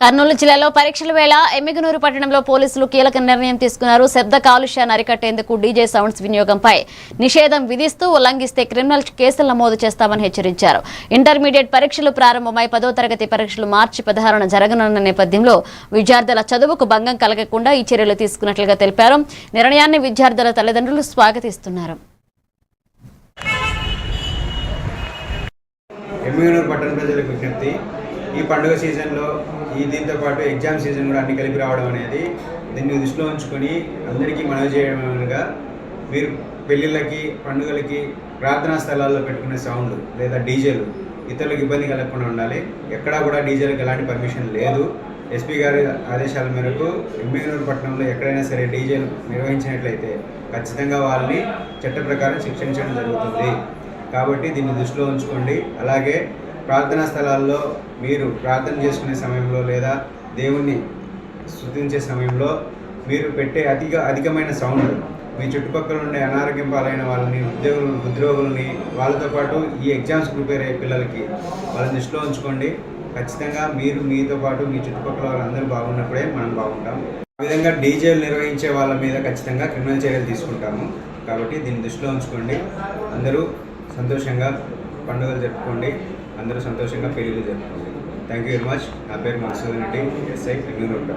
కర్నూలు జిల్లాలో పరీక్షల వేళ ఎమ్మిగనూరు పట్టణంలో పోలీసులు కీలక నిర్ణయం తీసుకున్నారు. శబ్ద కాలుష్యాన్ని అరికట్టేందుకు డీజే సౌండ్స్ వినియోగంపై నిషేధం విధిస్తూ ఉల్లంఘిస్తే క్రిమినల్ కేసులు నమోదు చేస్తామని హెచ్చరించారు. ఇంటర్మీడియట్ పరీక్షలు ప్రారంభమై 10వ తరగతి పరీక్షలు మార్చి 16న జరగనున్న నేపథ్యంలో విద్యార్థుల చదువుకు భంగం కలగకుండా ఈ చర్యలు తీసుకున్నట్లుగా తెలిపారు. నిర్ణయాన్ని విద్యార్థుల తల్లిదండ్రులు స్వాగతిస్తున్నారు. ఎమ్మిగనూరు పట్టణ ప్రజలకు విజ్ఞప్తి, ఈ పండుగ సీజన్లో దీంతో పాటు ఎగ్జామ్ సీజన్ కూడా అన్ని కలిపి రావడం అనేది దీన్ని దృష్టిలో ఉంచుకొని అందరికీ మనవి చేయడంగా మీరు పెళ్ళిళ్ళకి పండుగలకి ప్రార్థనా స్థలాల్లో పెట్టుకునే సౌండ్లు లేదా డీజేలు ఇతరులకు ఇబ్బంది కలగకుండా ఉండాలి. ఎక్కడా కూడా డీజేలకు ఎలాంటి పర్మిషన్ లేదు. ఎస్పీ గారి ఆదేశాల మేరకు ఎమ్మిగనూరు పట్టణంలో ఎక్కడైనా సరే డీజేలు నిర్వహించినట్లయితే ఖచ్చితంగా వాళ్ళని చట్ట ప్రకారం శిక్షించడం జరుగుతుంది. కాబట్టి దీన్ని దృష్టిలో ఉంచుకోండి. అలాగే ప్రార్థనా స్థలాల్లో మీరు ప్రార్థన చేసుకునే సమయంలో లేదా దేవుణ్ణి స్తుతించే సమయంలో మీరు పెట్టే అధికమైన సౌండ్ మీ చుట్టుపక్కల ఉండే అనారోగ్యం పాలైన వాళ్ళని ఉద్యోగులని వాళ్ళతో పాటు ఈ ఎగ్జామ్స్ ప్రిపేర్ అయ్యే పిల్లలకి వాళ్ళని దృష్టిలో ఉంచుకోండి. ఖచ్చితంగా మీరు మీతో పాటు మీ చుట్టుపక్కల వాళ్ళందరూ బాగున్నప్పుడే మనం బాగుంటాం. ఆ విధంగా డీజేలు నిర్వహించే వాళ్ళ మీద ఖచ్చితంగా క్రిమినల్ చర్యలు తీసుకుంటాము. కాబట్టి దీన్ని దృష్టిలో ఉంచుకోండి. అందరూ సంతోషంగా పండుగలు జరుపుకోండి. అందరూ సంతోషంగా పెళ్ళిళ్ళు జరుపుకోండి. Thank you very much. నా పేరు మధుసూదన్ రెడ్డి, ఎస్ఐ ఎమ్మిగనూరు.